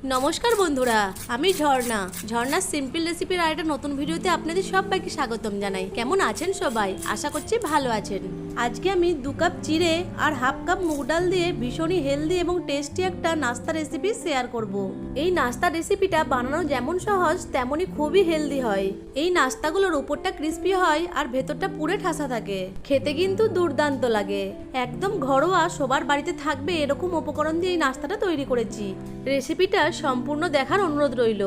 নমস্কার বন্ধুরা, আমি ঝর্ণা। ঝর্ণার সিম্পল রেসিপির আরেকটা নতুন ভিডিওতে আপনাদের সবাইকে স্বাগতম জানাই। কেমন আছেন সবাই? আশা করছি ভালো আছেন। আজকে আমি 2 কাপ চিড়ে আর হাফ কাপ মুগ ডাল দিয়ে ভীষণই হেলদি এবং টেস্টি একটা নাস্তা রেসিপি শেয়ার করব। এই নাস্তা রেসিপিটা বানানো যেমন সহজ তেমনই খুবই হেলদি হয়। এই নাস্তাগুলোর উপরটা ক্রিস্পি হয় আর ভেতরটা পুরে ঠাসা থাকে। খেতে কিন্তু দুর্দান্ত লাগে। একদম ঘরোয়া, সবার বাড়িতে থাকবে এরকম উপকরণ দিয়ে এই নাস্তাটা তৈরি করেছি। রেসিপিটা সম্পূর্ণ দেখার অনুরোধ রইল।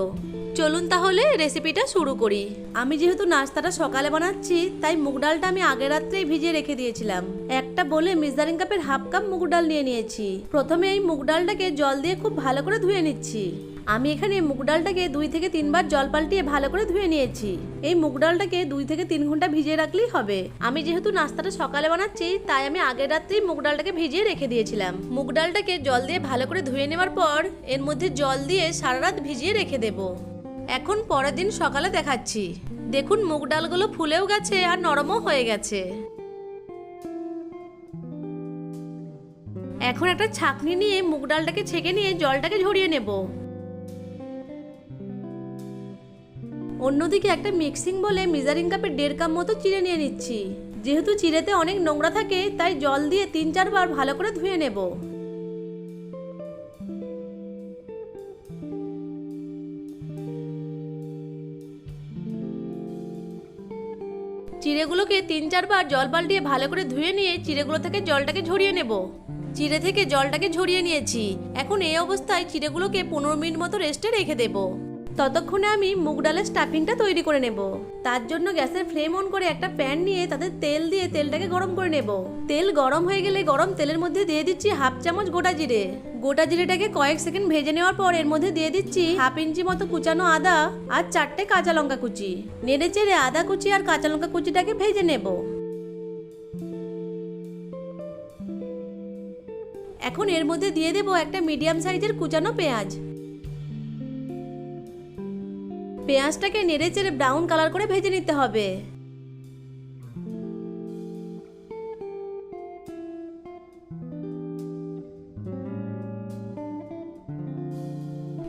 চলুন তাহলে রেসিপিটা শুরু করি। আমি যেহেতু নাস্তাটা সকালে বানাচ্ছি, তাই মুগ ডালটা আমি আগের রাত্রেই ভিজিয়ে রেখে দিয়েছিলাম। একটা বলে মেজারিং কাপের হাফ কাপ মুগ ডাল নিয়ে নিয়েছি। প্রথমে এই মুগ ডালটাকে জল দিয়ে খুব ভালো করে ধুয়ে নিচ্ছি। আমি এখানে মুগ ডালটাকে 2 থেকে 3 বার জল পাল্টিয়ে ভালো করে ধুয়ে নিয়েছি। এই মুগ ডালটাকে 2 থেকে 3 ঘন্টা ভিজিয়ে রাখলেই হবে। আমি যেহেতু নাস্তাটা সকালে বানাচ্ছি, তাই আমি আগের রাত্রেই মুগ ডালটাকে ভিজিয়ে রেখে দিয়েছিলাম। মুগ ডালটাকে জল দিয়ে ভালো করে ধুয়ে নেওয়ার পর এর মধ্যে জল দিয়ে সারা রাত ভিজিয়ে রেখে দেব। এখন পরের দিন সকালে দেখাচ্ছি। দেখুন মুগ ডালগুলো ফুলেও গেছে আর নরমও হয়ে গেছে। এখন একটা ছাঁকনি নিয়ে মুগ ডালটাকে ছেঁকে নিয়ে জলটাকে ঝরিয়ে নেব। অন্যদিকে একটা মিক্সিং বলে মেজারিং কাপে 1.5 কাপ মতো চিড়ে নিয়ে নিচ্ছি। যেহেতু চিড়েতে অনেক নোংরা থাকে, তাই জল দিয়ে 3-4 বার ভালো করে ধুয়ে নেব। চিড়েগুলোকে 3-4 বার জল পাল্টিয়ে ভালো করে ধুয়ে নিয়ে চিড়েগুলো থেকে জলটাকে ঝরিয়ে নেব। চিড়ে থেকে জলটাকে ঝরিয়ে নিয়েছি। এখন এই অবস্থায় চিড়েগুলোকে 15 মিনিট মতো রেস্টে রেখে দেব। ততক্ষণে আমি মুগ ডালের স্টাফিংটা তৈরি করে নেব। তার জন্য গ্যাসের ফ্লেম অন করে একটা প্যান নিয়ে তাতে তেল দিয়ে তেলটাকে গরম করে নেব। তেল গরম হয়ে গেলে গরম তেলের মধ্যে দিয়ে দিচ্ছি হাফ চামচ গোটা জিরে। গোটা জিরেটাকে কয়েক সেকেন্ড ভেজে নেওয়ার পর এর মধ্যে দিয়ে দিচ্ছি হাফ ইঞ্চি মতো কুচানো আদা আর 4টে কাঁচা লঙ্কা কুচি। নেড়ে চেড়ে আদা কুচি আর কাঁচা লঙ্কা কুচিটাকে ভেজে নেব। এখন এর মধ্যে দিয়ে দেব একটা মিডিয়াম সাইজের কুচানো পেঁয়াজ। পেঁয়াজটাকে নেড়ে চেড়ে ব্রাউন কালার করে ভেজে নিতে হবে।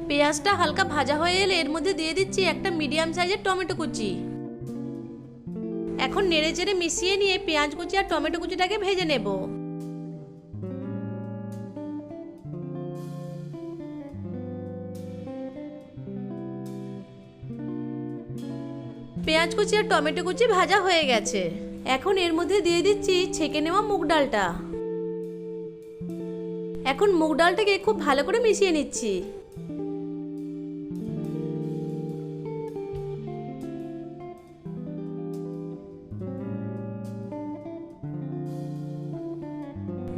পেঁয়াজটা হালকা ভাজা হয়ে এলে এর মধ্যে দিয়ে দিচ্ছি একটা মিডিয়াম সাইজের টমেটো কুচি। এখন নেড়ে চেড়ে মিশিয়ে নিয়ে পেঁয়াজ কুচি আর টমেটো কুচিটাকে ভেজে নেব। পেঁয়াজ কুচি আর টমেটো কুচি ভাজা হয়ে গেছে। এখন এর মধ্যে দিয়ে দিচ্ছি ছেঁকে নেওয়া মুগ ডালটা। এখন মুগ ডালটাকে খুব ভালো করে মিশিয়ে নিচ্ছি।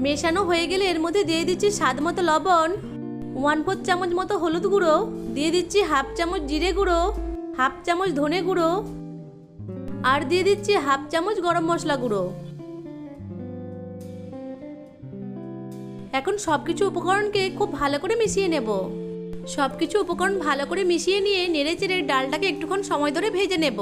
মেশানো হয়ে গেলে এর মধ্যে দিয়ে দিচ্ছি স্বাদ মতো লবণ, 1/4 চামচ মতো হলুদ গুঁড়ো, দিয়ে দিচ্ছি হাফ চামচ জিরে গুঁড়ো, হাফ চামচ ধনে গুঁড়ো আর দিয়ে দিচ্ছি হাফ চামচ গরম মশলা গুঁড়ো। এখন সবকিছু উপকরণকে খুব ভালো করে মিশিয়ে নেব। সবকিছু উপকরণ ভালো করে মিশিয়ে নিয়ে নেড়ে চেড়ে ডালটাকে একটুক্ষণ সময় ধরে ভেজে নেব।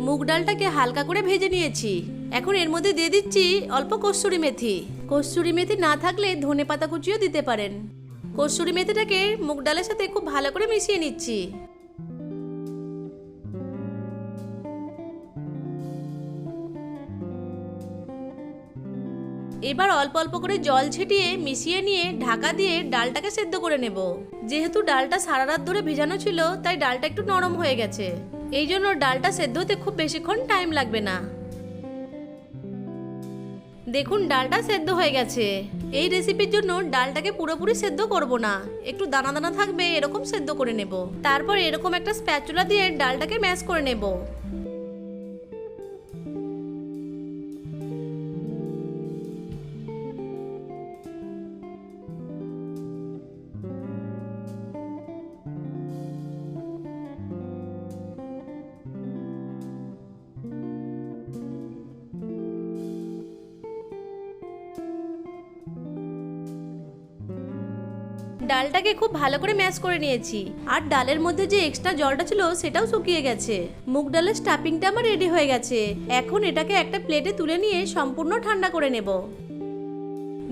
মুগ ডালটাকে হালকা করে ভেজে নিয়েছি। এখন এর মধ্যে দিয়ে দিচ্ছি অল্প কসুরি মেথি। কসুরি মেথি না থাকলে ধনেপাতা কুচিও দিতে পারেন। কসুরি মেথিটাকে মুগ ডালের সাথে খুব ভালো করে মিশিয়ে নিচ্ছি। এবার অল্প অল্প করে জল ছিটিয়ে মিশিয়ে নিয়ে ঢাকা দিয়ে ডালটাকে সেদ্ধ করে নেব। যেহেতু ডালটা সারা রাত ধরে ভেজানো ছিল, তাই ডালটা একটু নরম হয়ে গেছে। এই জন্য ডালটা সেদ্ধ হতে খুব বেশিক্ষণ টাইম লাগবে না। দেখুন ডালটা সেদ্ধ হয়ে গেছে। এই রেসিপির জন্য ডালটাকে পুরোপুরি সেদ্ধ করব না, একটু দানা দানা থাকবে এরকম সেদ্ধ করে নেব। তারপর এরকম একটা স্প্যাচুলা দিয়ে ডালটাকে ম্যাশ করে নেব। ডালটাকে খুব ভালো করে ম্যাশ করে নিয়েছি, আর ডালের মধ্যে যে এক্সট্রা জলটা ছিল সেটাও শুকিয়ে গেছে। মুগ ডালের স্টাফিংটা আমার রেডি হয়ে গেছে। এখন এটাকে একটা প্লেটে তুলে নিয়ে সম্পূর্ণ ঠান্ডা করে নেব।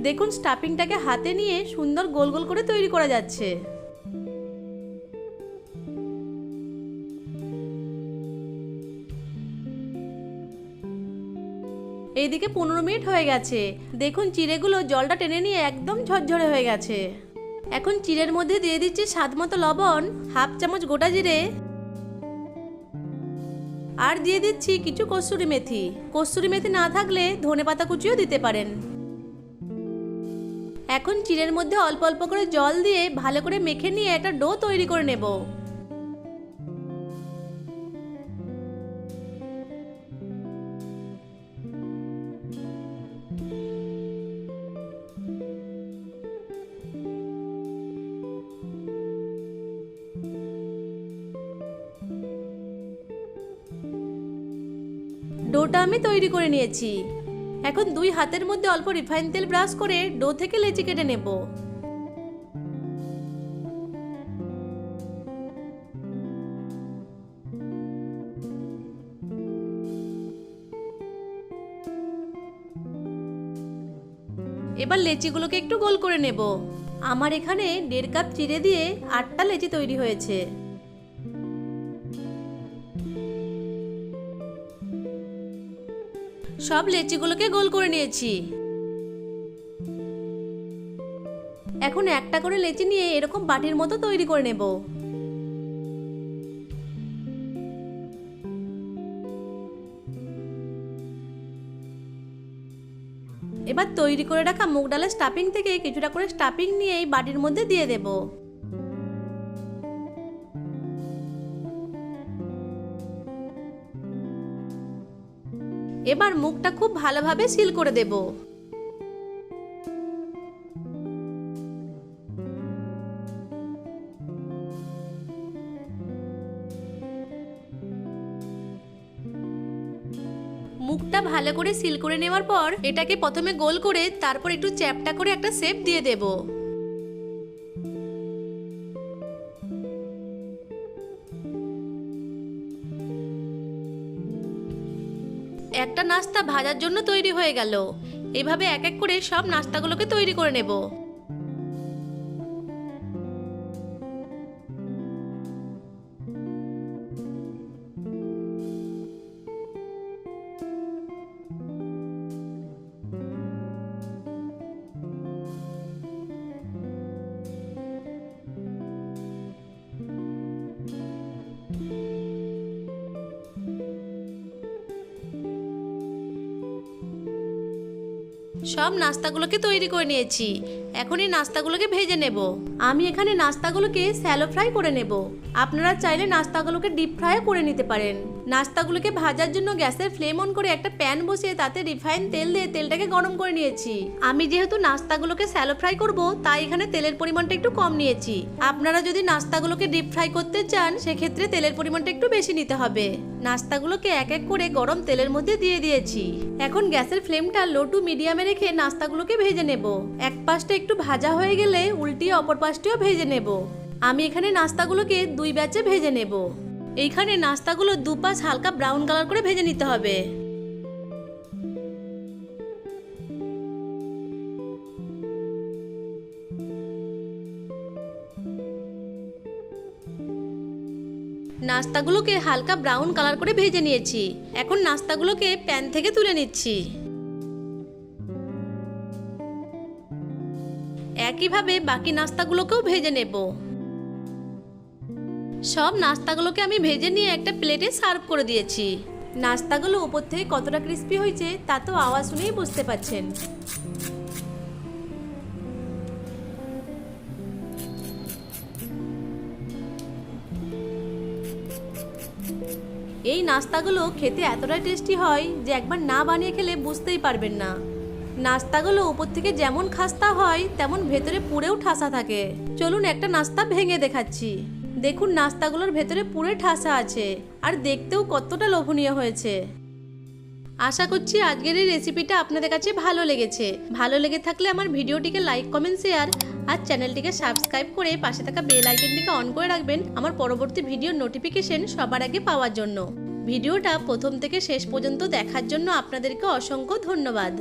দেখুন স্টাফিংটাকে হাতে নিয়ে সুন্দর গোল গোল করে তৈরি করা যাচ্ছে। এইদিকে 15 মিনিট হয়ে গেছে। দেখুন চিড়েগুলো জলটা টেনে নিয়ে একদম ঝরঝরে হয়ে গেছে। এখন চিড়ের মধ্যে দিয়ে দিচ্ছি স্বাদ মতো লবণ, হাফ চামচ গোটা জিরে, আর দিয়ে দিচ্ছি কিছু কসুরি মেথি। কসুরি মেথি না থাকলে ধনেপাতা কুচিও দিতে পারেন। এখন চিড়ের মধ্যে অল্প অল্প করে জল দিয়ে ভালো করে মেখে নিয়ে একটা ডো তৈরি করে নেব। ডোটা আমি তৈরি করে নিয়েছি। এখন দুই হাতের মধ্যে অল্প রিফাইন তেল ব্রাশ করে ডো থেকে লেচি কেটে নেব। এবার লেচিগুলোকে একটু গোল করে নেব। আমার এখানে 1.5 কাপ চিড়ে দিয়ে 8টা লেচি তৈরি হয়েছে। সব লেচিগুলোকে গোল করে নিয়েছি। এখন একটা করে লেচি নিয়ে এরকম বাটির মতো তৈরি করে নেব। এবার তৈরি করে রাখা মুগ ডালের স্টাফিং থেকে কিছুটা করে স্টাফিং নিয়ে এই বাটির মধ্যে দিয়ে দেব। এবার মুখটা খুব ভালোভাবে সিল করে দেব। মুখটা ভালো করে সিল করে নেওয়ার পর এটাকে প্রথমে গোল করে তারপর একটু চ্যাপটা করে একটা শেপ দিয়ে দেব। একটা নাস্তা ভাজার জন্য তৈরি হয়ে গেল। এভাবে এক এক করে সব নাস্তাগুলোকে তৈরি করে নেব। সব নাস্তাগুলোকে তৈরি করে নিয়েছি। এখন এই নাস্তাগুলোকে ভেজে নেব। আমি এখানে নাস্তাগুলোকে শ্যালো ফ্রাই করে নেব। আপনারা চাইলে নাস্তাগুলোকে ডিপ ফ্রাইও করে নিতে পারেন। নাস্তাগুলোকে ভাজার জন্য গ্যাসের ফ্লেম অন করে একটা প্যান বসিয়ে তাতে রিফাইন তেল দিয়ে তেলটাকে গরম করে নিয়েছি। আমি যেহেতু নাস্তাগুলোকে শ্যালো ফ্রাই করব তাই এখানে তেলের পরিমাণটা একটু কম নিয়েছি। আপনারা যদি নাস্তাগুলোকে ডিপ ফ্রাই করতে চান সেক্ষেত্রে তেলের পরিমাণটা একটু বেশি নিতে হবে। নাস্তাগুলোকে এক এক করে গরম তেলের মধ্যে দিয়ে দিয়েছি। এখন গ্যাসের ফ্লেমটা লো টু মিডিয়ামে রেখে নাস্তাগুলোকে ভেজে নেব। এক পাশটা একটু ভাজা হয়ে গেলে উল্টিয়ে অপর পাশটিও ভেজে নেব। আমি এখানে নাস্তাগুলোকে 2 ব্যাচে ভেজে নেব। এইখানে নাস্তাগুলো দুপাশ হালকা ব্রাউন কালার করে ভেজে নিতে হবে। নাস্তাগুলোকে হালকা ব্রাউন কালার করে ভেজে নিয়েছি। এখন নাস্তাগুলোকে প্যান থেকে তুলে নিচ্ছি। একইভাবে বাকি নাস্তাগুলোকেও ভেজে নেব। সব নাস্তাগুলোকে আমি ভেজে নিয়ে একটা প্লেটে সার্ভ করে দিয়েছি। নাস্তাগুলো উপর থেকে কতটা ক্রিস্পি হয়েছে তা তো আওয়াজ শুনেই বুঝতে পারছেন। এই নাস্তাগুলো খেতে এতটাই টেস্টি হয় যে একবার না বানিয়ে খেলে বুঝতেই পারবেন না। নাস্তাগুলো উপর থেকে যেমন খাস্তা হয় তেমন ভেতরে পুরেও ঠাসা থাকে। চলুন একটা নাস্তা ভেঙে দেখাচ্ছি। দেখুন নাস্তাগুলোর ভেতরে পুরে ঠাসা আছে আর দেখতেও কতটা লোভনীয় হয়েছে। আশা করছি আজকের এই রেসিপিটা আপনাদের কাছে ভালো লেগেছে। ভালো লেগে থাকলে আমার ভিডিওটিকে লাইক, কমেন্ট, শেয়ার আর চ্যানেলটিকে সাবস্ক্রাইব করে পাশে থাকা বেল আইকনটিকে অন করে রাখবেন আমার পরবর্তী ভিডিওর নোটিফিকেশন সবার আগে পাওয়ার জন্য। ভিডিওটা প্রথম থেকে শেষ পর্যন্ত দেখার জন্য আপনাদেরকে অসংখ্য ধন্যবাদ।